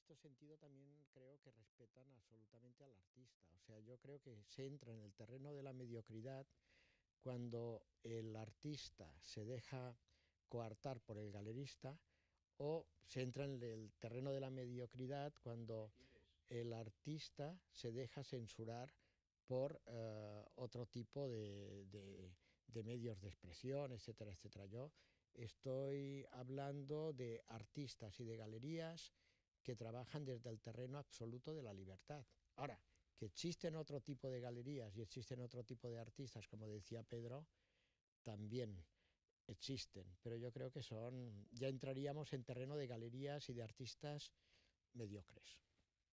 este sentido también creo que respetan absolutamente al artista. O sea, yo creo que se entra en el terreno de la mediocridad cuando el artista se deja coartar por el galerista, o se entra en el terreno de la mediocridad cuando el artista se deja censurar por otro tipo de medios de expresión, etcétera, etcétera. Yo estoy hablando de artistas y de galerías que trabajan desde el terreno absoluto de la libertad. Ahora, que existen otro tipo de galerías y existen otro tipo de artistas, como decía Pedro, también existen, pero yo creo que ya entraríamos en terreno de galerías y de artistas mediocres.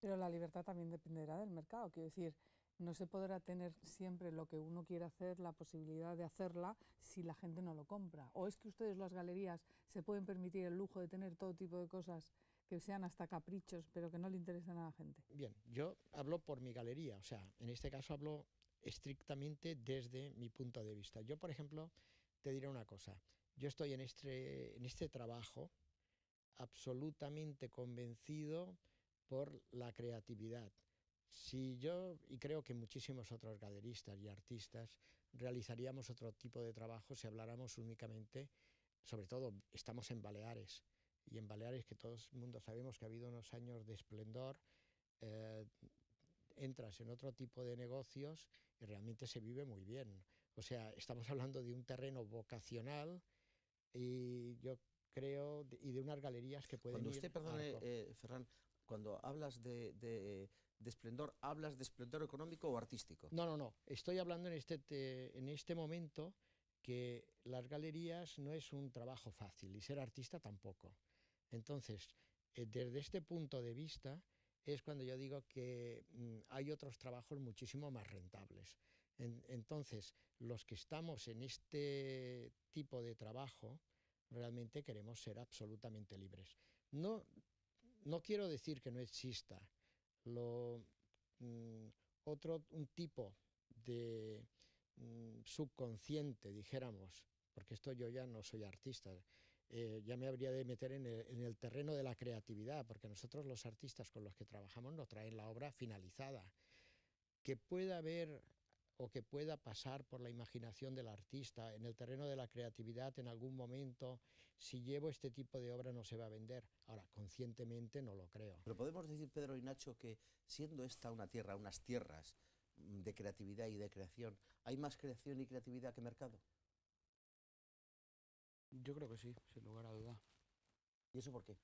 Pero la libertad también dependerá del mercado, quiero decir, no se podrá tener siempre lo que uno quiere hacer, la posibilidad de hacerla, si la gente no lo compra. ¿O es que ustedes, las galerías, se pueden permitir el lujo de tener todo tipo de cosas que sean hasta caprichos, pero que no le interesan a la gente? Bien, yo hablo por mi galería, o sea, en este caso hablo estrictamente desde mi punto de vista. Yo, por ejemplo, te diré una cosa. Yo estoy en este trabajo absolutamente convencido por la creatividad. Si yo, y creo que muchísimos otros galeristas y artistas, realizaríamos otro tipo de trabajo si habláramos únicamente, sobre todo estamos en Baleares, y en Baleares, que todo el mundo sabemos que ha habido unos años de esplendor, eh, entras en otro tipo de negocios y realmente se vive muy bien. O sea, estamos hablando de un terreno vocacional, y yo creo, y de unas galerías que pueden Cuando usted, ir a perdone, Arco. Ferran, cuando hablas de esplendor, ¿hablas de esplendor económico o artístico? No, no, no. Estoy hablando en este momento que las galerías no es un trabajo fácil y ser artista tampoco. Entonces, desde este punto de vista es cuando yo digo que hay otros trabajos muchísimo más rentables. Entonces, los que estamos en este tipo de trabajo realmente queremos ser absolutamente libres. No, no quiero decir que no exista lo, mm, un tipo de subconsciente, dijéramos, porque esto yo ya no soy artista, ya me habría de meter en el terreno de la creatividad, porque nosotros los artistas con los que trabajamos nos traen la obra finalizada. Que pueda haber o que pueda pasar por la imaginación del artista en el terreno de la creatividad en algún momento, si llevo este tipo de obra no se va a vender. Ahora, conscientemente no lo creo. Pero podemos decir, Pedro y Nacho, que siendo esta una tierra, unas tierras de creatividad y de creación, ¿hay más creación y creatividad que mercado? Yo creo que sí, sin lugar a duda. ¿Y eso por qué?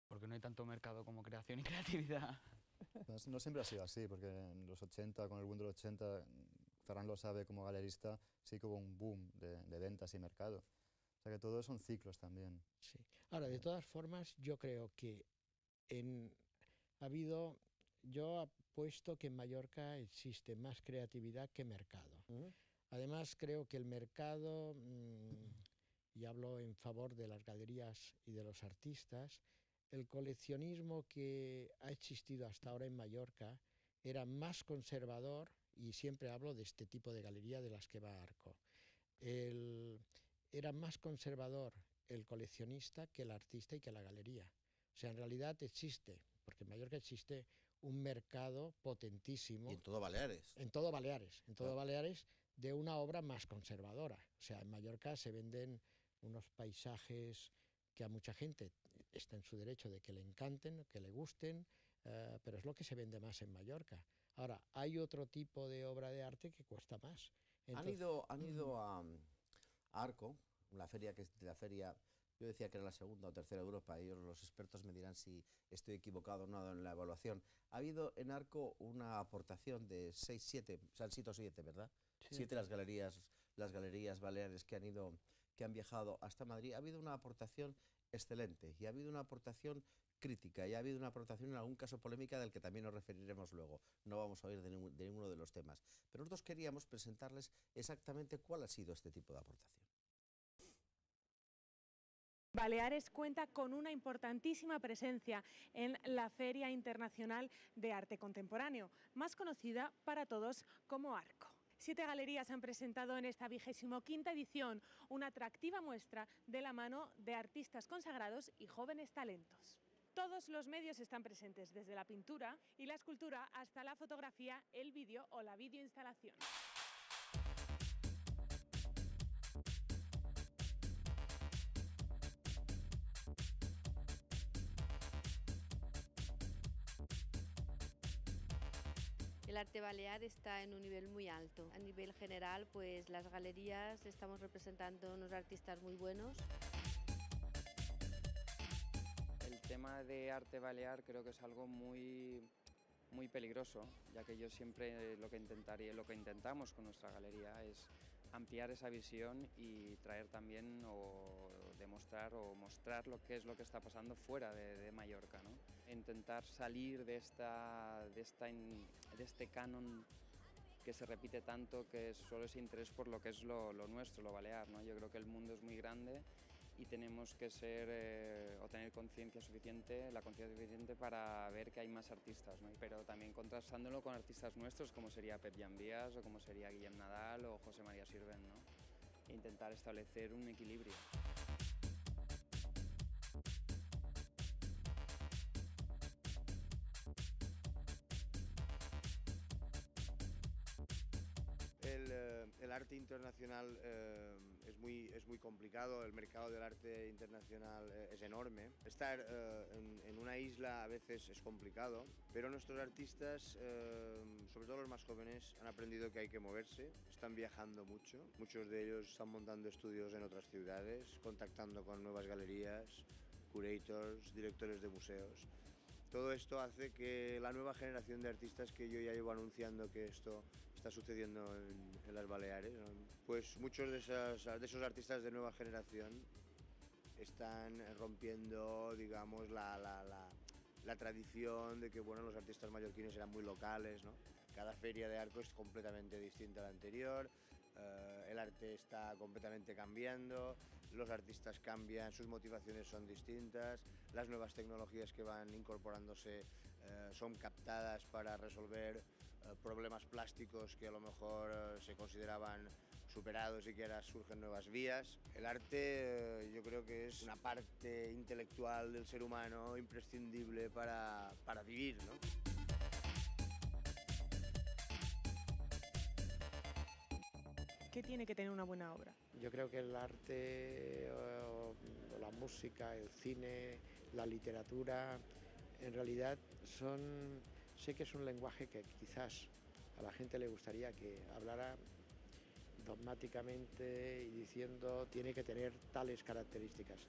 Porque no hay tanto mercado como creación y creatividad. No siempre ha sido así, porque en los 80, con el boom de los 80, Ferran lo sabe como galerista, sí que hubo un boom de ventas y mercado. O sea que todos son ciclos también. Sí. Ahora, de todas formas, yo creo que yo apuesto que en Mallorca existe más creatividad que mercado. Además, creo que el mercado, y hablo en favor de las galerías y de los artistas, el coleccionismo que ha existido hasta ahora en Mallorca era más conservador, y siempre hablo de este tipo de galería de las que va Arco. Era más conservador el coleccionista que el artista y que la galería. O sea, en realidad existe, porque en Mallorca existe un mercado potentísimo. Y en todo Baleares. En todo Baleares, Baleares, de una obra más conservadora. O sea, en Mallorca se venden unos paisajes que a mucha gente está en su derecho de que le encanten, que le gusten, pero es lo que se vende más en Mallorca. Ahora, hay otro tipo de obra de arte que cuesta más. Entonces, Han ido a Arco, la feria que es la feria, yo decía que era la segunda o tercera de Europa, ellos los expertos me dirán si estoy equivocado o no en la evaluación. Ha habido en Arco una aportación de 6, 7, o sea, han sido 7, ¿verdad? Sí. 7 las galerías baleares que han viajado hasta Madrid. Ha habido una aportación excelente y ha habido una aportación crítica y ha habido una aportación en algún caso polémica del que también nos referiremos luego. No vamos a oír de ninguno de los temas. Pero nosotros queríamos presentarles exactamente cuál ha sido este tipo de aportación. Baleares cuenta con una importantísima presencia en la Feria Internacional de Arte Contemporáneo, más conocida para todos como Arco. 7 galerías han presentado en esta 25ª edición una atractiva muestra de la mano de artistas consagrados y jóvenes talentos. Todos los medios están presentes, desde la pintura y la escultura hasta la fotografía, el vídeo o la videoinstalación. El arte balear está en un nivel muy alto. A nivel general, pues las galerías estamos representando unos artistas muy buenos. El tema de arte balear creo que es algo muy peligroso, ya que yo siempre lo que intentamos con nuestra galería es ampliar esa visión y traer también o demostrar o mostrar lo que está pasando fuera de Mallorca, ¿no? Intentar salir de este canon que se repite tanto, que solo es interés por lo que es lo nuestro, lo balear, ¿no? Yo creo que el mundo es muy grande y tenemos que tener conciencia suficiente para ver que hay más artistas, ¿no? Pero también contrastándolo con artistas nuestros como sería Pep Jan Vies o como sería Guillem Nadal o José María Sirven, ¿no? E intentar establecer un equilibrio. El arte internacional es muy complicado, el mercado del arte internacional es enorme. Estar en una isla a veces es complicado, pero nuestros artistas, sobre todo los más jóvenes, han aprendido que hay que moverse, están viajando mucho. Muchos de ellos están montando estudios en otras ciudades, contactando con nuevas galerías, curators, directores de museos. Todo esto hace que la nueva generación de artistas, que yo ya llevo anunciando que esto está sucediendo en las Baleares, ¿no? Pues muchos de esos artistas de nueva generación están rompiendo, digamos, la tradición de que, bueno, los artistas mallorquines eran muy locales, ¿no? Cada feria de Arco es completamente distinta a la anterior, el arte está completamente cambiando, los artistas cambian, sus motivaciones son distintas, las nuevas tecnologías que van incorporándose son captadas para resolver problemas plásticos que a lo mejor se consideraban superados y que ahora surgen nuevas vías. El arte yo creo que es una parte intelectual del ser humano imprescindible para vivir, ¿no? ¿Qué tiene que tener una buena obra? Yo creo que el arte, o la música, el cine, la literatura, en realidad sé que es un lenguaje que quizás a la gente le gustaría que hablara dogmáticamente y diciendo tiene que tener tales características.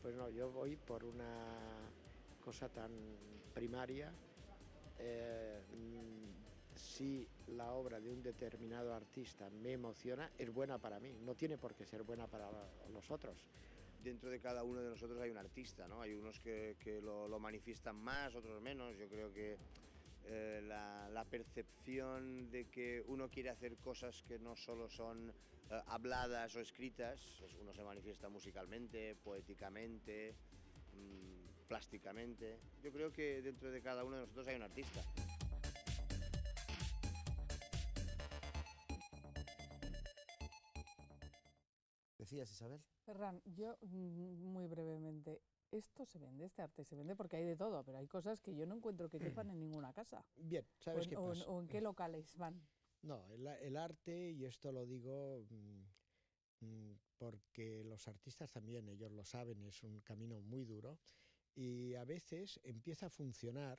Pues no, yo voy por una cosa tan primaria. Si la obra de un determinado artista me emociona, es buena para mí, no tiene por qué ser buena para los otros. Dentro de cada uno de nosotros hay un artista, ¿no? Hay unos que lo manifiestan más, otros menos. Yo creo que la percepción de que uno quiere hacer cosas que no solo son habladas o escritas, pues uno se manifiesta musicalmente, poéticamente, plásticamente. Yo creo que dentro de cada uno de nosotros hay un artista. ¿Decías, Isabel? Ferran, yo muy brevemente, esto se vende, este arte se vende porque hay de todo, pero hay cosas que yo no encuentro que quepan en ninguna casa. Bien, ¿sabes qué pasa? ¿O en qué locales van? No, el arte, y esto lo digo porque los artistas también, ellos lo saben, es un camino muy duro y a veces empieza a funcionar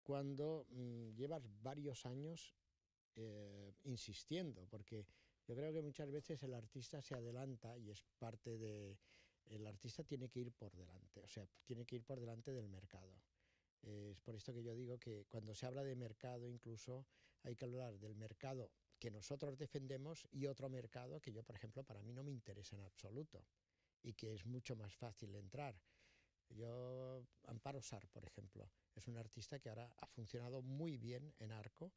cuando llevas varios años insistiendo, porque yo creo que muchas veces el artista se adelanta y es parte de... El artista tiene que ir por delante, o sea, tiene que ir por delante del mercado. Es por esto que yo digo que cuando se habla de mercado incluso hay que hablar del mercado que nosotros defendemos y otro mercado que yo, por ejemplo, para mí no me interesa en absoluto y que es mucho más fácil entrar. Amparo Sarr, por ejemplo, es un artista que ahora ha funcionado muy bien en Arco,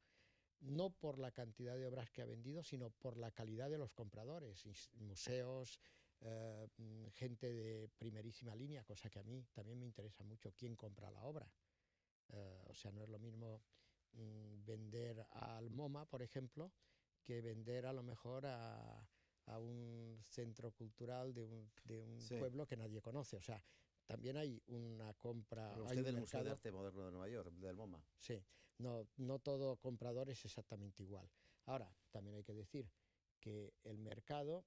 no por la cantidad de obras que ha vendido, sino por la calidad de los compradores, museos, gente de primerísima línea, cosa que a mí también me interesa mucho, quién compra la obra. O sea, no es lo mismo vender al MoMA, por ejemplo, que vender a lo mejor a un centro cultural de un Sí. pueblo que nadie conoce. O sea, también hay una compra. Pero Hay usted un del Museo de mercado. Arte Moderno de Nueva York, del MoMA. Sí, no todo comprador es exactamente igual. Ahora, también hay que decir que el mercado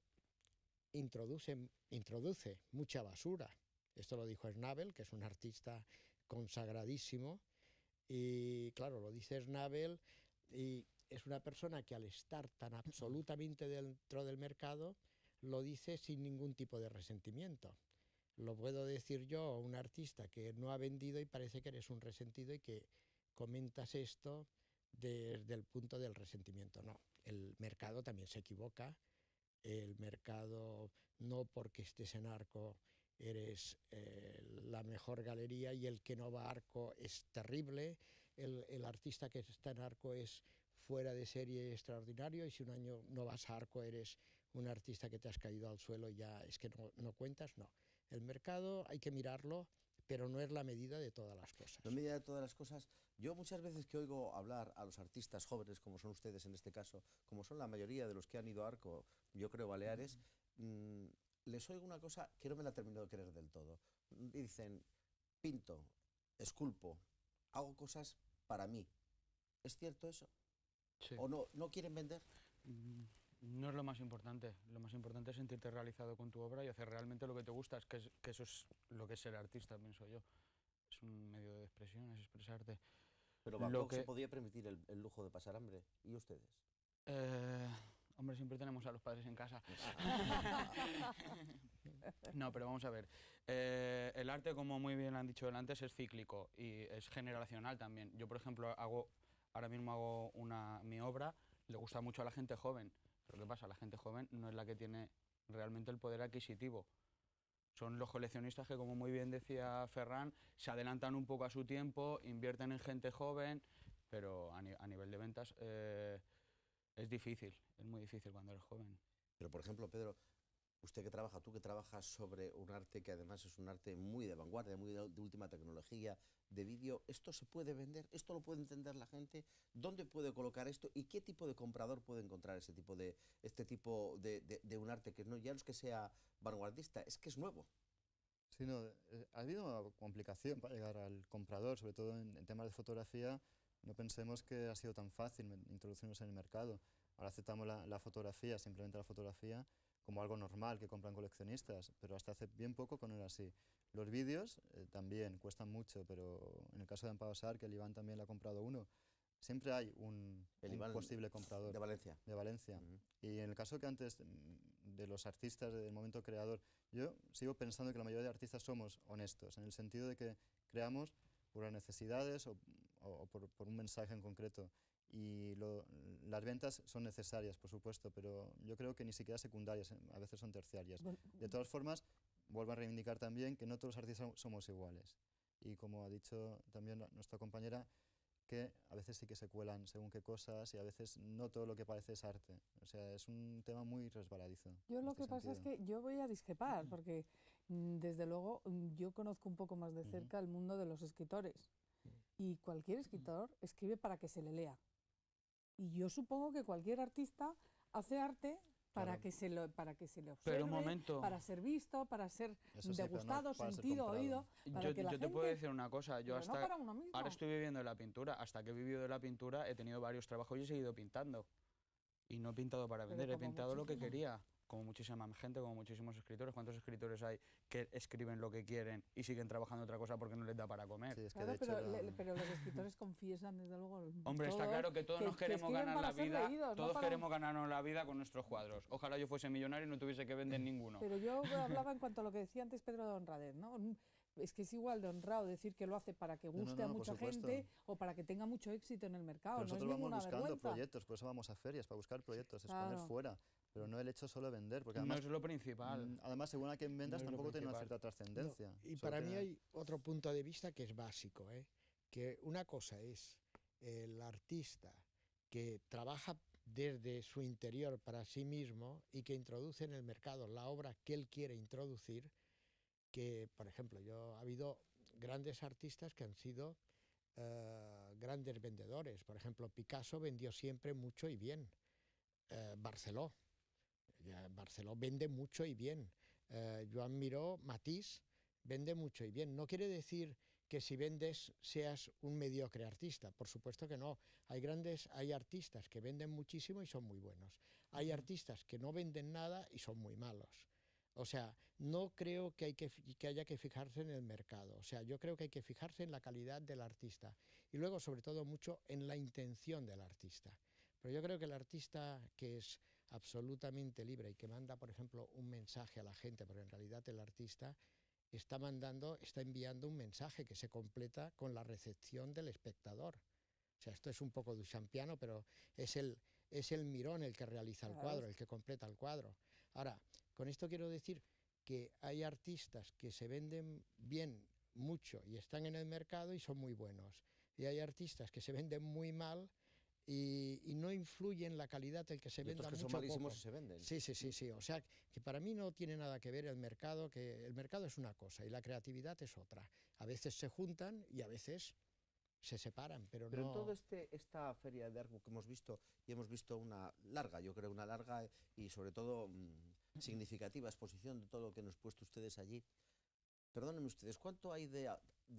introduce mucha basura. Esto lo dijo Schnabel, que es un artista consagradísimo, y claro, lo dice Schnabel, y es una persona que al estar tan absolutamente dentro del mercado, lo dice sin ningún tipo de resentimiento. Lo puedo decir yo, un artista que no ha vendido y parece que eres un resentido y que comentas esto desde el punto del resentimiento. No, el mercado también se equivoca. El mercado, no porque estés en Arco eres la mejor galería y el que no va a Arco es terrible. El artista que está en Arco es fuera de serie extraordinario, y si un año no vas a Arco eres un artista que te has caído al suelo y ya es que no cuentas. No, el mercado hay que mirarlo, pero no es la medida de todas las cosas. No medida de todas las cosas. Yo muchas veces que oigo hablar a los artistas jóvenes, como son ustedes en este caso, como son la mayoría de los que han ido a Arco, yo creo Baleares, les oigo una cosa que no me la termino de creer del todo. Dicen, pinto, esculpo, hago cosas para mí. ¿Es cierto eso? Sí. ¿O no quieren vender? No es lo más importante es sentirte realizado con tu obra y hacer realmente lo que te gusta, que eso es lo que es ser artista, pienso yo. Es un medio de expresión, es expresarte. Pero Van Gogh se podía permitir el lujo de pasar hambre, ¿y ustedes? Hombre, siempre tenemos a los padres en casa. No, pero vamos a ver. El arte, como muy bien han dicho antes, es cíclico y es generacional también. Yo, por ejemplo, ahora mismo hago mi obra, le gusta mucho a la gente joven. Pero ¿qué pasa? La gente joven no es la que tiene realmente el poder adquisitivo. Son los coleccionistas que, como muy bien decía Ferran, se adelantan un poco a su tiempo, invierten en gente joven, pero a nivel de ventas es difícil, es muy difícil cuando eres joven. Pero, por ejemplo, Pedro, tú que trabajas sobre un arte que además es un arte muy de vanguardia, muy de última tecnología, de vídeo, ¿esto se puede vender? ¿Esto lo puede entender la gente? ¿Dónde puede colocar esto? ¿Y qué tipo de comprador puede encontrar este tipo de un arte que ya no es que sea vanguardista, es que es nuevo? Sí, no, ha habido una complicación para llegar al comprador, sobre todo en temas de fotografía. No pensemos que ha sido tan fácil introducirnos en el mercado. Ahora aceptamos la fotografía, simplemente la fotografía, como algo normal que compran coleccionistas, pero hasta hace bien poco que no era así. Los vídeos también cuestan mucho, pero en el caso de Amparo Sar, que el Iván también le ha comprado uno, siempre hay un posible comprador. De Valencia. De Valencia. Y en el caso que antes de los artistas del momento creador, yo sigo pensando que la mayoría de artistas somos honestos, en el sentido de que creamos por las necesidades o por un mensaje en concreto. Y las ventas son necesarias, por supuesto, pero yo creo que ni siquiera secundarias, a veces son terciarias. De todas formas, vuelvo a reivindicar también que no todos los artistas somos iguales. Y como ha dicho también nuestra compañera, que a veces sí que se cuelan según qué cosas y a veces no todo lo que parece es arte. O sea, es un tema muy resbaladizo. Yo lo que pasa es que yo voy a discrepar, porque desde luego yo conozco un poco más de cerca el mundo de los escritores. Y cualquier escritor escribe para que se le lea. Y yo supongo que cualquier artista hace arte para que se le observe, pero un momento, para ser visto, para ser degustado, sentido, oído. Yo te puedo decir una cosa, yo hasta ahora estoy viviendo de la pintura, hasta que he vivido de la pintura he tenido varios trabajos y he seguido pintando. Y no he pintado para vender, he pintado lo que quería. Como muchísima gente, como muchísimos escritores. ¿Cuántos escritores hay que escriben lo que quieren y siguen trabajando otra cosa porque no les da para comer? Sí, es que claro, pero los escritores confiesan, desde luego. Hombre, está claro que todos nos queremos ganar la vida, todos queremos ganarnos la vida con nuestros cuadros. Ojalá yo fuese millonario y no tuviese que vender ninguno. Pero yo hablaba en cuanto a lo que decía antes Pedro de honradez, ¿no? Es que es igual de honrado decir que lo hace para que guste a mucha gente o para que tenga mucho éxito en el mercado. Pero nosotros no es vamos buscando vergüenza. proyectos, por eso vamos a ferias, para buscar proyectos, exponer fuera. Pero no el hecho solo de vender, porque además no es lo principal. Además, según a quien vendas, tampoco tiene una cierta trascendencia. No, y para mí hay otro punto de vista que es básico, que una cosa es el artista que trabaja desde su interior para sí mismo y que introduce en el mercado la obra que él quiere introducir, que, por ejemplo, ha habido grandes artistas que han sido grandes vendedores. Por ejemplo, Picasso vendió siempre mucho y bien. Barceló vende mucho y bien. Joan Miró, Matisse, vende mucho y bien. No quiere decir que si vendes seas un mediocre artista, por supuesto que no. Hay artistas que venden muchísimo y son muy buenos. Hay artistas que no venden nada y son muy malos. O sea, no creo que haya que fijarse en el mercado. O sea, yo creo que hay que fijarse en la calidad del artista y luego, sobre todo, mucho en la intención del artista. Pero yo creo que el artista que es absolutamente libre y que manda, por ejemplo, un mensaje a la gente, porque en realidad el artista está enviando un mensaje que se completa con la recepción del espectador. O sea, esto es un poco duchampiano, pero es el mirón el que realiza el cuadro, el que completa el cuadro. Ahora, con esto quiero decir que hay artistas que se venden bien, mucho, y están en el mercado y son muy buenos. Y hay artistas que se venden muy mal y no influye en la calidad el que se venda otros que mucho son malísimos poco. y se venden. Sí. O sea, que para mí no tiene nada que ver el mercado, que el mercado es una cosa y la creatividad es otra. A veces se juntan y a veces se separan, pero Pero no... en toda esta feria de Arco que hemos visto, y hemos visto una larga, yo creo, una larga y sobre todo significativa exposición de todo lo que nos han puesto ustedes allí. Perdónenme ustedes, ¿cuánto hay de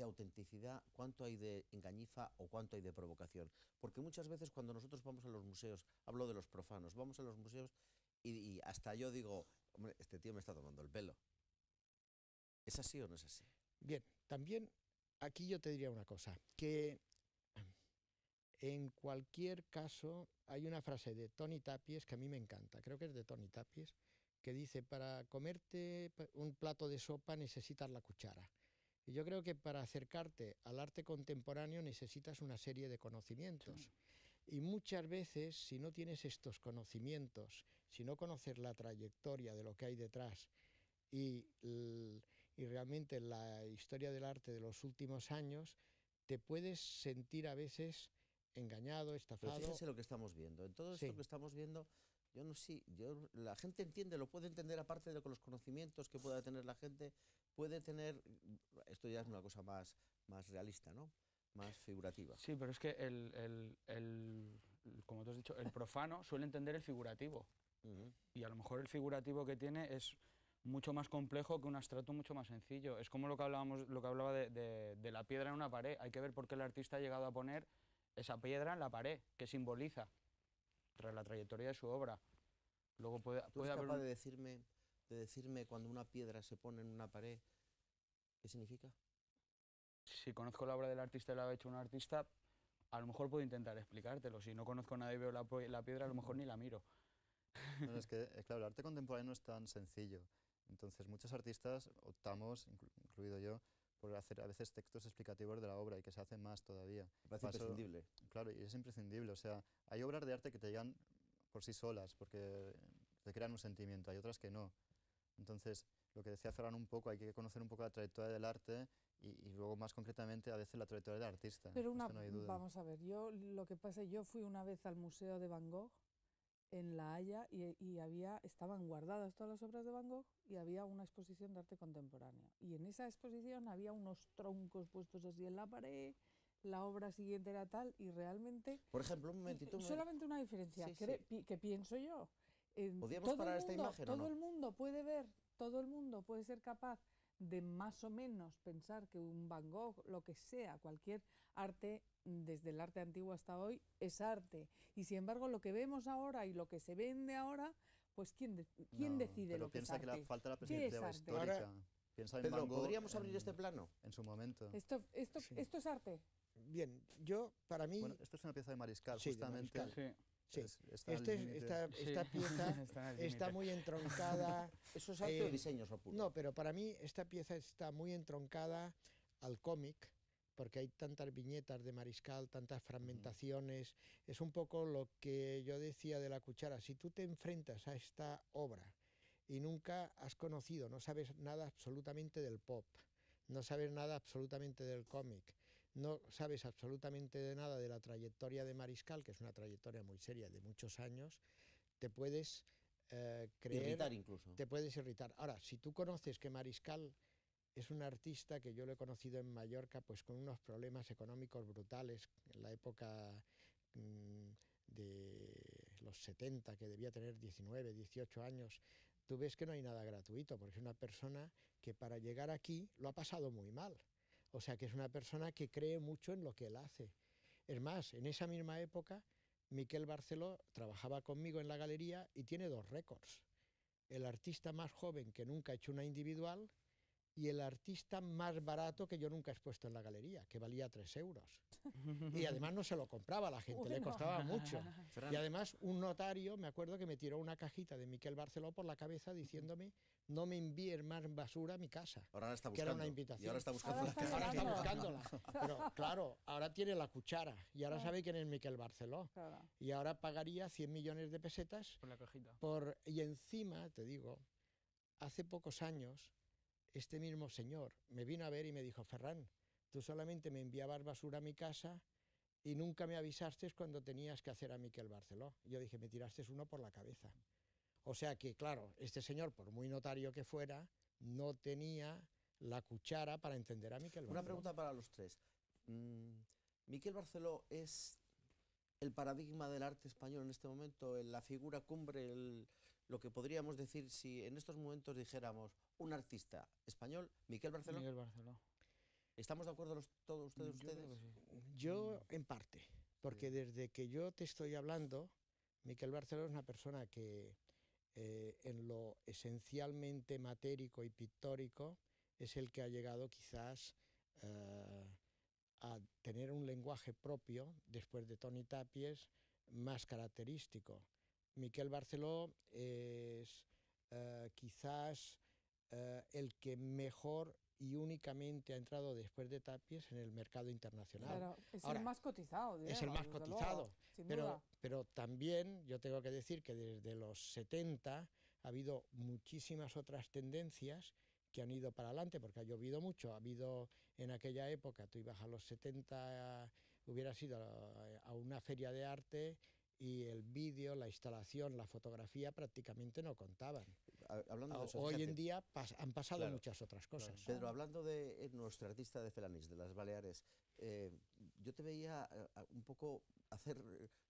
autenticidad, cuánto hay de engañifa o cuánto hay de provocación? Porque muchas veces cuando nosotros vamos a los museos, hablo de los profanos, vamos a los museos y hasta yo digo, hombre, este tío me está tomando el pelo. ¿Es así o no es así? Bien, también aquí yo te diría una cosa, que en cualquier caso hay una frase de Tony Tapies que a mí me encanta, creo que es de Tony Tapies, que dice, para comerte un plato de sopa necesitas la cuchara. Y yo creo que para acercarte al arte contemporáneo necesitas una serie de conocimientos. Y muchas veces, si no tienes estos conocimientos, si no conoces la trayectoria de lo que hay detrás y realmente la historia del arte de los últimos años, te puedes sentir a veces engañado, estafado. Pero fíjense lo que estamos viendo. En todo esto que estamos viendo, yo no sé, la gente entiende, lo puede entender aparte de los conocimientos que pueda tener la gente, puede tener, esto ya es una cosa más realista, ¿no? Más figurativa. Sí, pero es que como tú has dicho, el profano suele entender el figurativo. Y a lo mejor el figurativo que tiene es mucho más complejo que un abstracto mucho más sencillo. Es como lo que hablaba de la piedra en una pared. Hay que ver por qué el artista ha llegado a poner esa piedra en la pared, que simboliza tras la trayectoria de su obra. Luego puede eres haber capaz de decirme cuando una piedra se pone en una pared, ¿qué significa? Si conozco la obra del artista y la ha hecho un artista, a lo mejor puedo intentar explicártelo. Si no conozco a nadie y veo la piedra, a lo mejor ni la miro. Bueno, es que, claro, el arte contemporáneo no es tan sencillo. Entonces, muchos artistas optamos, incluido yo, por hacer a veces textos explicativos de la obra y que se hacen más todavía. Me parece imprescindible. Claro, y es imprescindible. O sea, hay obras de arte que te llegan por sí solas, porque te crean un sentimiento, hay otras que no. Entonces, lo que decía Ferran un poco, hay que conocer un poco la trayectoria del arte y luego más concretamente a veces la trayectoria del artista. Pero no hay duda. vamos a ver, yo fui una vez al Museo de Van Gogh en La Haya y estaban guardadas todas las obras de Van Gogh y había una exposición de arte contemporáneo. Y en esa exposición había unos troncos puestos así en la pared, la obra siguiente era tal y realmente... Por ejemplo, un momentito... Solamente una diferencia, que pienso yo. ¿Podríamos parar esta imagen o no? Todo el mundo puede ver, todo el mundo puede ser capaz de más o menos pensar que un Van Gogh, lo que sea, cualquier arte, desde el arte antiguo hasta hoy, es arte. Y sin embargo, lo que vemos ahora y lo que se vende ahora, pues ¿quién decide lo que es arte? Pero piensa que falta la perspectiva histórica. Ahora, piensa en Pedro, Van Gogh ¿podríamos abrir este plano? En su momento. ¿Esto es arte? Bien, para mí... Bueno, esto es una pieza de Mariscal, sí, justamente. De Mariscal. Sí. Esta pieza está muy entroncada. ¿Eso es arte o diseño, Sopur? No, pero para mí esta pieza está muy entroncada al cómic, porque hay tantas viñetas de Mariscal, tantas fragmentaciones. Es un poco lo que yo decía de la cuchara. Si tú te enfrentas a esta obra y nunca has conocido, no sabes nada absolutamente del pop, no sabes nada absolutamente del cómic, no sabes absolutamente de nada de la trayectoria de Mariscal, que es una trayectoria muy seria de muchos años, te puedes creer... Irritar incluso. Te puedes irritar. Ahora, si tú conoces que Mariscal es un artista que yo lo he conocido en Mallorca pues con unos problemas económicos brutales, en la época de los 70, que debía tener 19, 18 años, tú ves que no hay nada gratuito, porque es una persona que para llegar aquí lo ha pasado muy mal. O sea, que es una persona que cree mucho en lo que él hace. Es más, en esa misma época, Miquel Barceló trabajaba conmigo en la galería y tiene 2 récords. El artista más joven que nunca ha hecho una individual y el artista más barato que yo nunca he expuesto en la galería, que valía 3 euros. Y además no se lo compraba a la gente, le costaba mucho. Y además un notario, me acuerdo que me tiró una cajita de Miquel Barceló por la cabeza diciéndome: no me envíes más basura a mi casa. Ahora la está que era buscando. una invitación. Y ahora está buscando la Ahora caja. está buscándola. Pero claro, ahora tiene la cuchara y ahora sabe quién es Miquel Barceló. Claro. Y ahora pagaría 100 millones de pesetas Por la cajita. y encima, te digo, hace pocos años, este mismo señor me vino a ver y me dijo: Ferran, tú solamente me enviabas basura a mi casa y nunca me avisaste cuando tenías que hacer a Miquel Barceló. Yo dije: me tiraste uno por la cabeza. O sea que, claro, este señor, por muy notario que fuera, no tenía la cuchara para entender a Miquel Barceló. Una pregunta para los tres. ¿Miquel Barceló es el paradigma del arte español en este momento, la figura cumbre, lo que podríamos decir si en estos momentos dijéramos un artista español, Miquel Barceló? Miquel Barceló. ¿Estamos de acuerdo todos ustedes? Yo creo que sí. Yo, en parte, porque desde que yo te estoy hablando, Miquel Barceló es una persona que en lo esencialmente matérico y pictórico es el que ha llegado quizás a tener un lenguaje propio, después de Toni Tàpies, más característico. Miquel Barceló es quizás el que mejor y únicamente ha entrado después de Tàpies en el mercado internacional. Claro, es Ahora, el más cotizado. es el más desde cotizado, luego, sin duda. pero también yo tengo que decir que desde los 70 ha habido muchísimas otras tendencias que han ido para adelante, porque ha llovido mucho. Ha habido en aquella época, tú ibas a los 70, hubieras ido a una feria de arte y el vídeo, la instalación, la fotografía prácticamente no contaban. Hablando de eso, Hoy fíjate, en día han pasado Claro, muchas otras cosas. Pedro, hablando de nuestro artista de Felanís, de las Baleares, yo te veía un poco hacer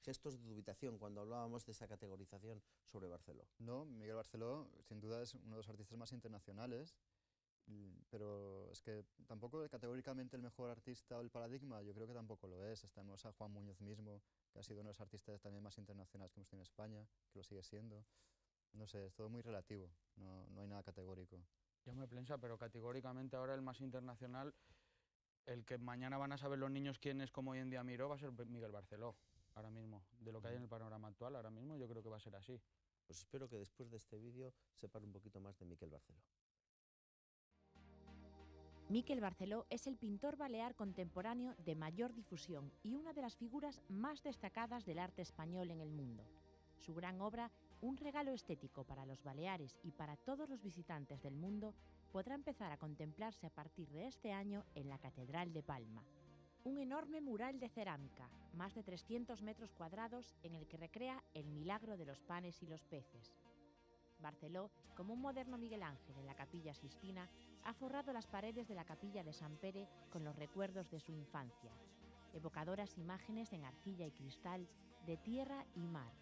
gestos de dubitación cuando hablábamos de esa categorización sobre Barceló. No, Miquel Barceló sin duda es uno de los artistas más internacionales, pero es que tampoco categóricamente el mejor artista o el paradigma, yo creo que tampoco lo es. Tenemos a Juan Muñoz mismo, que ha sido uno de los artistas también más internacionales que hemos tenido en España, que lo sigue siendo. No sé, es todo muy relativo, no hay nada categórico. Yo me pienso, pero categóricamente ahora el más internacional, el que mañana van a saber los niños quién es, como hoy en día Miró, va a ser Miquel Barceló, ahora mismo. De lo que hay en el panorama actual, ahora mismo yo creo que va a ser así. Pues espero que después de este vídeo sepan un poquito más de Miquel Barceló. Miquel Barceló es el pintor balear contemporáneo de mayor difusión y una de las figuras más destacadas del arte español en el mundo. Su gran obra, un regalo estético para los Baleares y para todos los visitantes del mundo, podrá empezar a contemplarse a partir de este año en la Catedral de Palma. Un enorme mural de cerámica, más de 300 metros cuadrados, en el que recrea el milagro de los panes y los peces. Barceló, como un moderno Miguel Ángel en la Capilla Sistina, ha forrado las paredes de la Capilla de Sant Pere con los recuerdos de su infancia, evocadoras imágenes en arcilla y cristal de tierra y mar,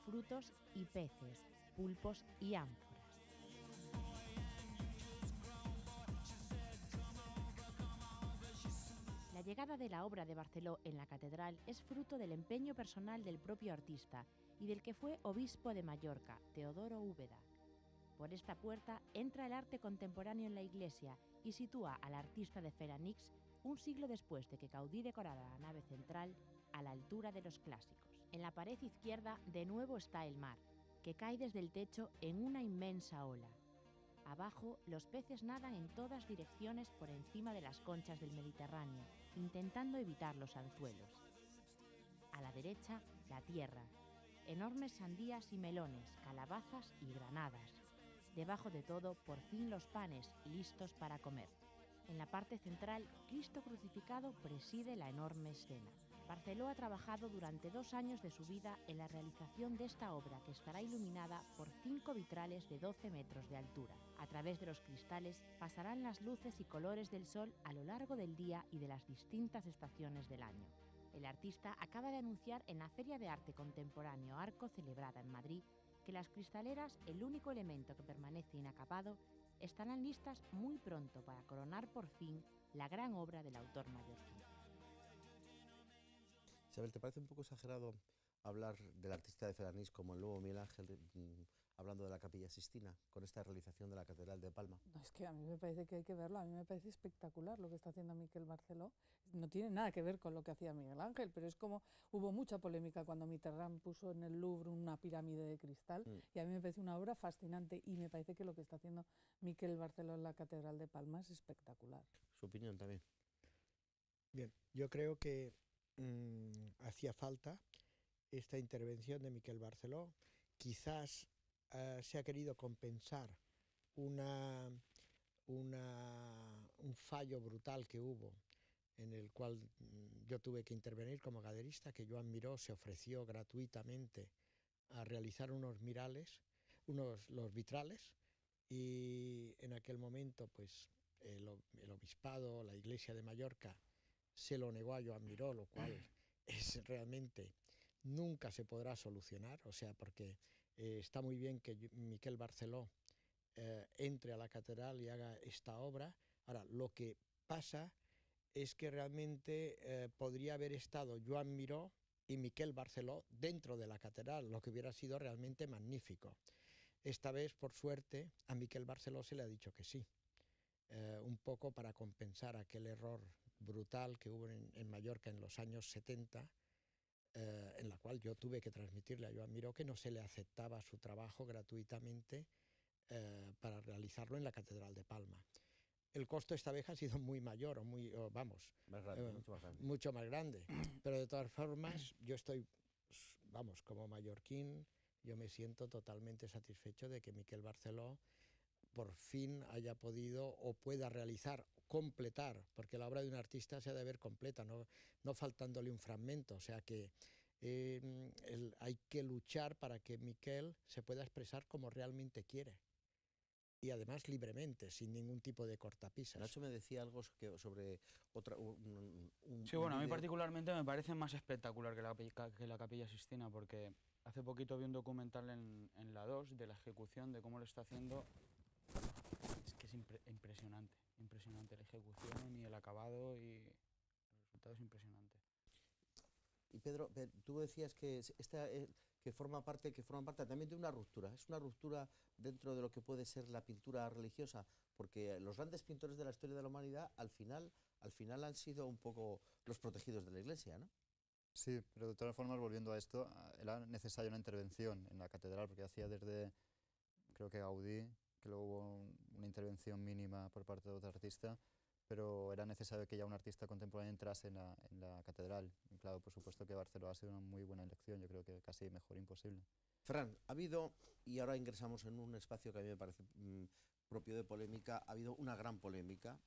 frutos y peces, pulpos y ánforas. La llegada de la obra de Barceló en la catedral es fruto del empeño personal del propio artista y del que fue obispo de Mallorca, Teodoro Úbeda. Por esta puerta entra el arte contemporáneo en la iglesia y sitúa al artista de Felanix un siglo después de que Gaudí decorara la nave central a la altura de los clásicos. En la pared izquierda de nuevo está el mar, que cae desde el techo en una inmensa ola. Abajo, los peces nadan en todas direcciones por encima de las conchas del Mediterráneo, intentando evitar los anzuelos. A la derecha, la tierra, enormes sandías y melones, calabazas y granadas. Debajo de todo, por fin los panes, listos para comer. En la parte central, Cristo crucificado preside la enorme escena. Barceló ha trabajado durante 2 años de su vida en la realización de esta obra, que estará iluminada por 5 vitrales de 12 metros de altura. A través de los cristales pasarán las luces y colores del sol a lo largo del día y de las distintas estaciones del año. El artista acaba de anunciar en la Feria de Arte Contemporáneo Arco, celebrada en Madrid, que las cristaleras, el único elemento que permanece inacabado, estarán listas muy pronto para coronar por fin la gran obra del autor mallorquín. Isabel, ¿te parece un poco exagerado hablar del artista de Felanís como el nuevo Miguel Ángel, hablando de la Capilla Sixtina, con esta realización de la Catedral de Palma? No, es que a mí me parece que hay que verlo, a mí me parece espectacular lo que está haciendo Miquel Barceló. No tiene nada que ver con lo que hacía Miguel Ángel, pero es como hubo mucha polémica cuando Mitterrand puso en el Louvre una pirámide de cristal, y a mí me parece una obra fascinante, y me parece que lo que está haciendo Miquel Barceló en la Catedral de Palma es espectacular. Su opinión también. Bien, yo creo que hacía falta esta intervención de Miquel Barceló. Quizás se ha querido compensar un fallo brutal que hubo, en el cual yo tuve que intervenir como galerista, que Joan Miró se ofreció gratuitamente a realizar unos los vitrales, y en aquel momento pues el obispado, la Iglesia de Mallorca, se lo negó a Joan Miró, lo cual es realmente nunca se podrá solucionar, o sea, porque está muy bien que Miquel Barceló entre a la catedral y haga esta obra. Ahora, lo que pasa es que realmente podría haber estado Joan Miró y Miquel Barceló dentro de la catedral, lo que hubiera sido realmente magnífico. Esta vez, por suerte, a Miquel Barceló se le ha dicho que sí, un poco para compensar aquel error brutal que hubo en Mallorca en los años 70, en la cual yo tuve que transmitirle a Joan Miró que no se le aceptaba su trabajo gratuitamente para realizarlo en la Catedral de Palma. El costo esta vez ha sido muy mayor, Más grande, mucho más grande, pero de todas formas yo estoy, como mallorquín, yo me siento totalmente satisfecho de que Miquel Barceló por fin haya podido o pueda completar, porque la obra de un artista se ha de ver completa, no faltándole un fragmento, o sea que hay que luchar para que Miquel se pueda expresar como realmente quiere, y además libremente, sin ningún tipo de cortapisas. Nacho me decía algo sobre otra... Sí, bueno, a mí particularmente me parece más espectacular que la Capilla Sixtina, porque hace poquito vi un documental en la 2 de la ejecución, de cómo lo está haciendo. Es que es impresionante la ejecución y el acabado, y el resultado es impresionante. Y Pedro, tú decías que que forma parte también de una ruptura. Es una ruptura dentro de lo que puede ser la pintura religiosa, porque los grandes pintores de la historia de la humanidad al final han sido un poco los protegidos de la Iglesia, ¿no? Sí, pero de todas formas, volviendo a esto, era necesaria una intervención en la catedral, porque hacía desde, creo que Gaudí, que luego hubo una intervención mínima por parte de otro artista, pero era necesario que ya un artista contemporáneo entrase en la catedral. Y claro, por supuesto que Barceló ha sido una muy buena elección, yo creo que casi mejor imposible. Ferran, ha habido, y ahora ingresamos en un espacio que a mí me parece propio de polémica, ha habido una gran polémica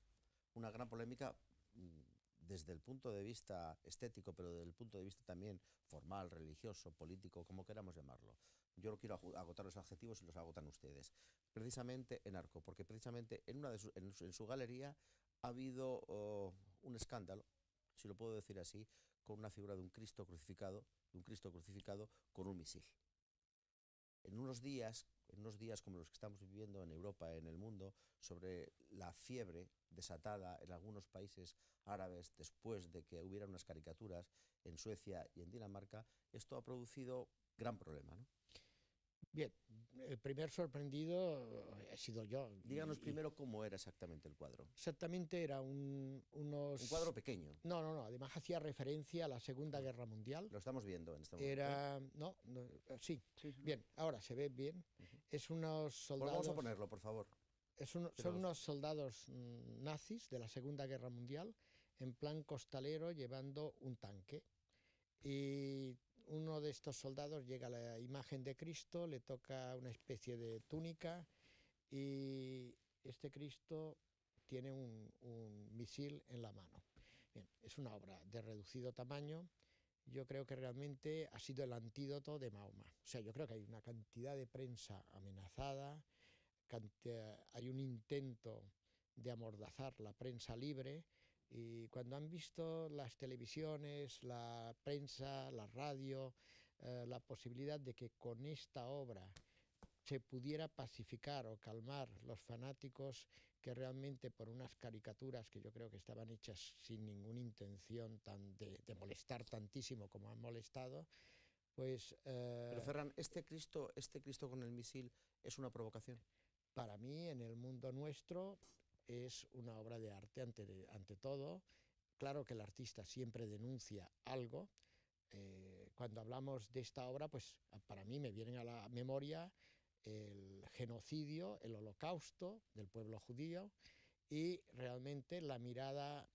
desde el punto de vista estético, pero desde el punto de vista también formal, religioso, político, como queramos llamarlo. Yo no quiero agotar los adjetivos y los agotan ustedes. Precisamente en Arco, porque precisamente en su galería ha habido un escándalo, si lo puedo decir así, con una figura de un Cristo crucificado con un misil. En unos días como los que estamos viviendo en Europa, en el mundo, sobre la fiebre desatada en algunos países árabes después de que hubiera unas caricaturas en Suecia y en Dinamarca, esto ha producido gran problema, ¿no? Bien, el primer sorprendido he sido yo. Díganos primero cómo era exactamente el cuadro. Exactamente era un cuadro pequeño. No, además hacía referencia a la Segunda Guerra Mundial. Lo estamos viendo en este momento. Sí. Bien, ahora se ve bien. Es unos soldados... Pues vamos a ponerlo, por favor. Son unos soldados nazis de la Segunda Guerra Mundial en plan costalero llevando un tanque. Y uno de estos soldados llega a la imagen de Cristo, le toca una especie de túnica y este Cristo tiene un misil en la mano. Bien, es una obra de reducido tamaño. Yo creo que realmente ha sido el antídoto de Mahoma. O sea, yo creo que hay una cantidad de prensa amenazada, hay un intento de amordazar la prensa libre, y cuando han visto las televisiones, la prensa, la radio, la posibilidad de que con esta obra se pudiera pacificar o calmar los fanáticos que realmente por unas caricaturas que yo creo que estaban hechas sin ninguna intención de molestar tantísimo como han molestado, pues... Pero Ferran, ¿este Cristo con el misil es una provocación? Para mí, en el mundo nuestro, es una obra de arte ante todo. Claro que el artista siempre denuncia algo. Cuando hablamos de esta obra, pues para mí me vienen a la memoria el genocidio, el holocausto del pueblo judío y realmente la mirada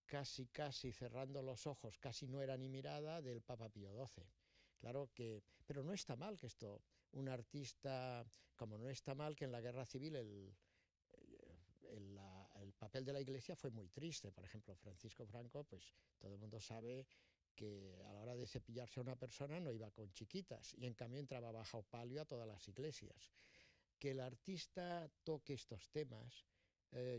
casi cerrando los ojos, casi no era ni mirada del Papa Pío XII. Claro que, pero no está mal que esto, un artista, como no está mal que en la guerra civil el papel de la Iglesia fue muy triste. Por ejemplo, Francisco Franco, pues todo el mundo sabe que a la hora de cepillarse a una persona no iba con chiquitas y en cambio entraba bajo palio a todas las iglesias. Que el artista toque estos temas,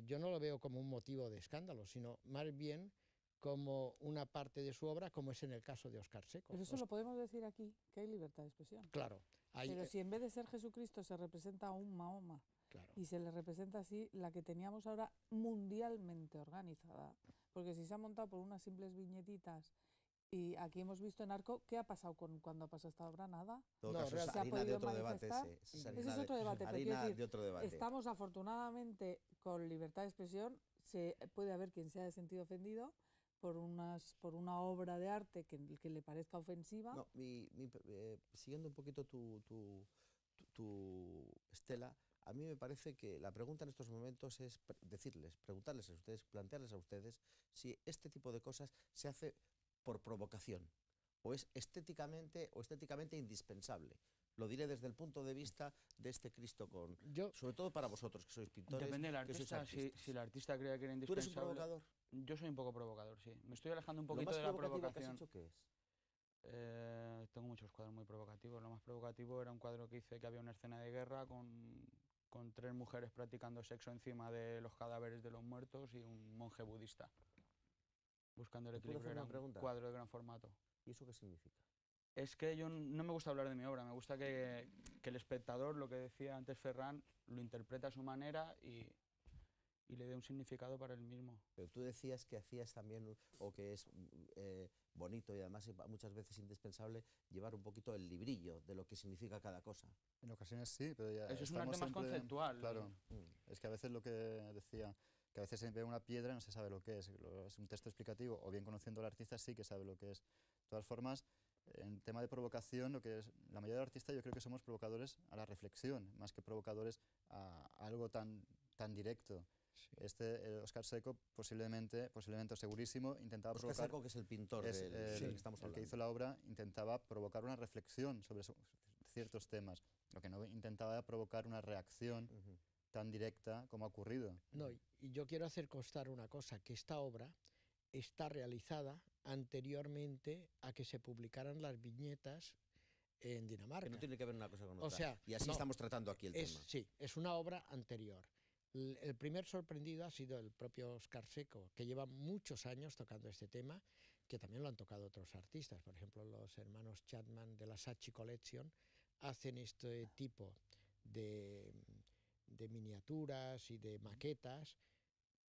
yo no lo veo como un motivo de escándalo, sino más bien como una parte de su obra, como es en el caso de Óscar Seco. Pero eso lo podemos decir aquí, que hay libertad de expresión. Claro. Pero si en vez de ser Jesucristo se representa a un Mahoma, claro, y se le representa así la que teníamos ahora mundialmente organizada, porque si se ha montado por unas simples viñetitas, y aquí hemos visto en Arco, ¿qué ha pasado cuando ha pasado esta obra? Nada. Se ha podido manifestar. Ese es otro debate, pero quiero decir, de otro debate. Estamos afortunadamente con libertad de expresión, puede haber quien se haya sentido ofendido por una obra de arte que le parezca ofensiva. No, siguiendo un poquito tu estela, a mí me parece que la pregunta en estos momentos es preguntarles a ustedes, plantearles a ustedes si este tipo de cosas se hace por provocación o es estéticamente indispensable. Lo diré desde el punto de vista de este Cristo sobre todo para vosotros que sois pintores. Depende del artista, si el artista cree que era indispensable. ¿Tú eres un provocador? Yo soy un poco provocador, sí. Me estoy alejando un poquito de la provocación. ¿Lo más provocativo que has hecho qué es? Tengo muchos cuadros muy provocativos. Lo más provocativo era un cuadro que hice que había una escena de guerra con 3 mujeres practicando sexo encima de los cadáveres de los muertos y un monje budista. Buscando el equilibrio. Era un cuadro de gran formato. ¿Y eso qué significa? Es que yo no me gusta hablar de mi obra, me gusta que el espectador, lo que decía antes Ferran, lo interpreta a su manera y le dé un significado para él mismo. Pero tú decías que hacías también, o que es bonito y además muchas veces indispensable, llevar un poquito el librillo de lo que significa cada cosa. En ocasiones sí, pero ya eso es un arte más conceptual. Claro, es que a veces lo que decía, que a veces se ve una piedra y no se sabe lo que es un texto explicativo, o bien conociendo al artista sí que sabe lo que es. De todas formas, en tema de provocación, lo que es la mayoría de artistas yo creo que somos provocadores a la reflexión, más que provocadores a algo tan directo. Sí. Óscar Seco posiblemente o segurísimo intentaba provocar... Óscar Seco, que es el pintor del que estamos hablando. El que hizo la obra, intentaba provocar una reflexión sobre ciertos temas. Lo que no intentaba era provocar una reacción tan directa como ha ocurrido. No, y yo quiero hacer constar una cosa, que esta obra está realizada anteriormente a que se publicaran las viñetas en Dinamarca. Que no tiene que ver una cosa con otra. O sea, y así estamos tratando aquí el tema. Sí, es una obra anterior. El primer sorprendido ha sido el propio Óscar Seco, que lleva muchos años tocando este tema, que también lo han tocado otros artistas. Por ejemplo, los hermanos Chapman de la Saatchi Collection hacen este tipo de miniaturas y de maquetas,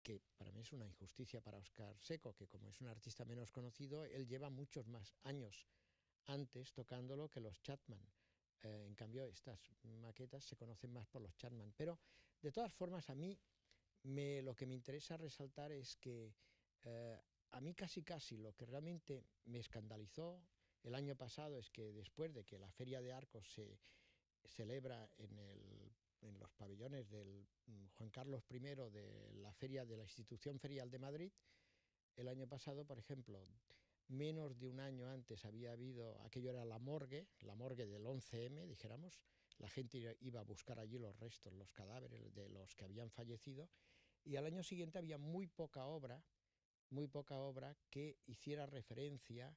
que para mí es una injusticia para Óscar Seco, que como es un artista menos conocido, él lleva muchos más años antes tocándolo que los Chapman. En cambio, estas maquetas se conocen más por los Chapman. Pero, de todas formas, a mí lo que me interesa resaltar es que a mí casi lo que realmente me escandalizó el año pasado es que después de que la Feria de Arcos se celebra en los pabellones del Juan Carlos I de la feria de la Institución Ferial de Madrid, el año pasado, por ejemplo, menos de un año antes había habido, aquello era la morgue del 11M, dijéramos, la gente iba a buscar allí los restos, los cadáveres de los que habían fallecido, y al año siguiente había muy poca obra que hiciera referencia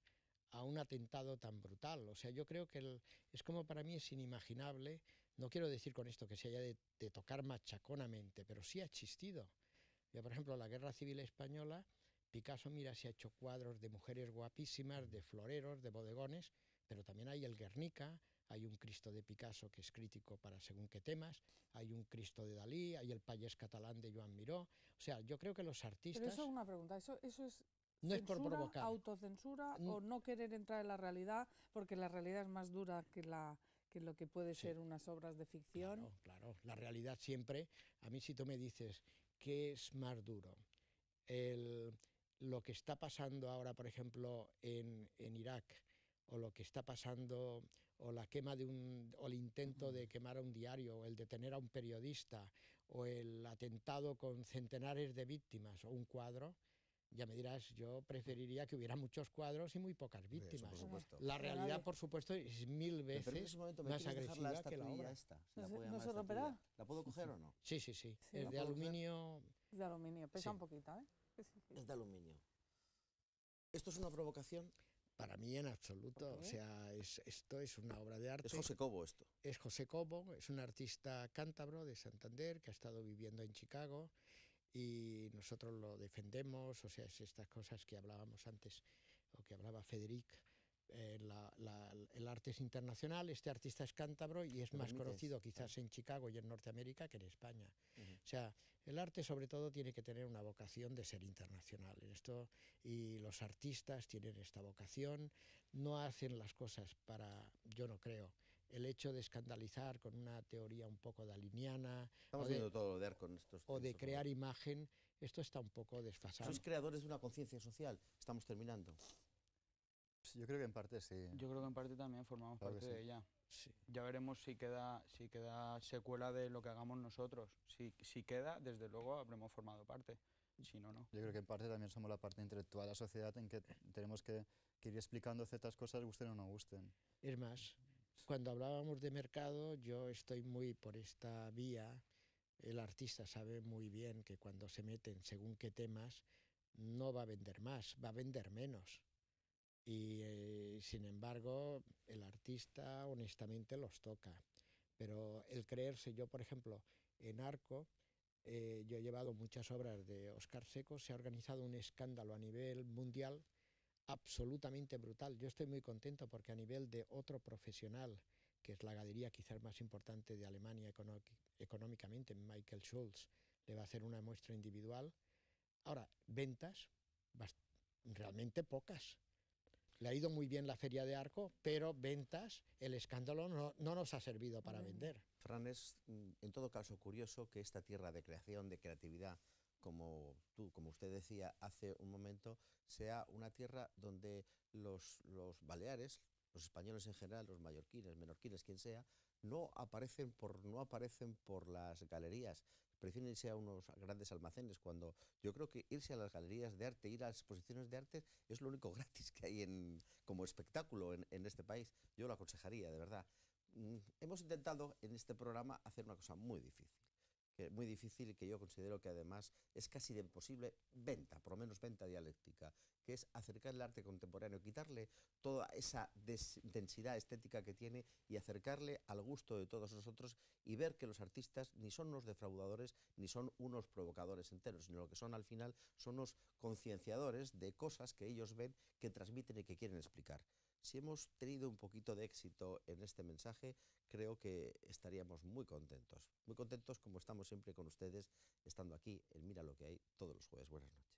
a un atentado tan brutal. O sea, yo creo que es como para mí es inimaginable. No quiero decir con esto que se haya de tocar machaconamente, pero sí ha existido. Ya, por ejemplo, la Guerra Civil Española, Picasso, mira, se ha hecho cuadros de mujeres guapísimas, de floreros, de bodegones, pero también hay el Guernica, hay un Cristo de Picasso que es crítico para según qué temas, hay un Cristo de Dalí, hay el Payés catalán de Joan Miró. O sea, yo creo que los artistas... Pero eso es una pregunta, ¿eso es no es por censura, provocar. autocensura o no querer entrar en la realidad porque la realidad es más dura que lo que puede ser unas obras de ficción? Claro, la realidad siempre, a mí si tú me dices qué es más duro, lo que está pasando ahora, por ejemplo, en Irak, o lo que está pasando, o la quema o el intento de quemar a un diario, o el detener a un periodista, o el atentado con centenares de víctimas, o un cuadro, ya me dirás, yo preferiría que hubiera muchos cuadros y muy pocas víctimas. Eso, por supuesto. La realidad, por supuesto, es 1000 veces más agresiva que la obra. ¿No se romperá? ¿La puedo coger o no? Sí. Es de aluminio. Es de aluminio, pesa un poquito, ¿eh? Es de aluminio. ¿Esto es una provocación? Para mí en absoluto, o sea, esto es una obra de arte. Es José Cobo esto. Es José Cobo, es un artista cántabro de Santander que ha estado viviendo en Chicago y nosotros lo defendemos, o sea, es estas cosas que hablábamos antes, o que hablaba Federic, el arte es internacional, este artista es cántabro y es más conocido quizás en Chicago y en Norteamérica que en España. O sea, el arte sobre todo tiene que tener una vocación de ser internacional. Y los artistas tienen esta vocación, no hacen las cosas yo no creo, el hecho de escandalizar con una teoría un poco daliniana, Estamos viendo todo lo de Arco en estos o de crear imagen, esto está un poco desfasado. ¿Sois creadores de una conciencia social? Estamos terminando. Yo creo que en parte sí. Yo creo que en parte también formamos parte de ella. Sí. Ya veremos si queda secuela de lo que hagamos nosotros. Si queda, desde luego habremos formado parte. Si no, no. Yo creo que en parte también somos la parte intelectual de la sociedad en que tenemos que ir explicando ciertas cosas, gusten o no gusten. Es más, cuando hablábamos de mercado, yo estoy muy por esta vía. El artista sabe muy bien que cuando se mete en según qué temas, no va a vender más, va a vender menos. Y sin embargo, el artista honestamente los toca. Pero el creerse, yo por ejemplo, en Arco, yo he llevado muchas obras de Óscar Seco, se ha organizado un escándalo a nivel mundial absolutamente brutal. Yo estoy muy contento porque a nivel de otro profesional, que es la galería quizás más importante de Alemania económicamente, Michael Schulz, le va a hacer una muestra individual. Ahora, ventas, realmente pocas. Le ha ido muy bien la Feria de Arco, pero ventas, el escándalo no nos ha servido para vender. Fran, es en todo caso curioso que esta tierra de creación, de creatividad, como usted decía hace un momento, sea una tierra donde los baleares, los españoles en general, los mallorquines, menorquines, quien sea, no aparecen por las galerías. Prefieren irse a unos grandes almacenes, cuando yo creo que irse a las galerías de arte, ir a las exposiciones de arte, es lo único gratis que hay como espectáculo en este país. Yo lo aconsejaría, de verdad. Hemos intentado en este programa hacer una cosa muy difícil y que yo considero que además es casi de imposible venta, por lo menos venta dialéctica, que es acercar el arte contemporáneo, quitarle toda esa densidad estética que tiene y acercarle al gusto de todos nosotros y ver que los artistas ni son unos defraudadores ni son unos provocadores enteros, sino lo que son al final son unos concienciadores de cosas que ellos ven, que transmiten y que quieren explicar. Si hemos tenido un poquito de éxito en este mensaje, creo que estaríamos muy contentos como estamos siempre con ustedes, estando aquí en Mira lo que hay todos los jueves. Buenas noches.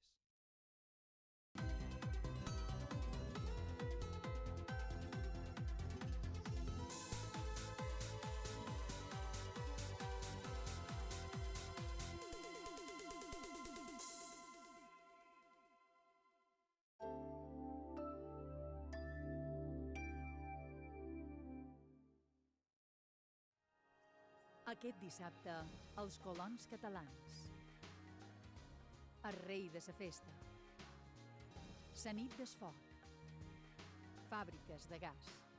Aquest dissabte, els colons catalans. El rei de sa festa. Sa nit d'esfoc. Fàbriques de gas.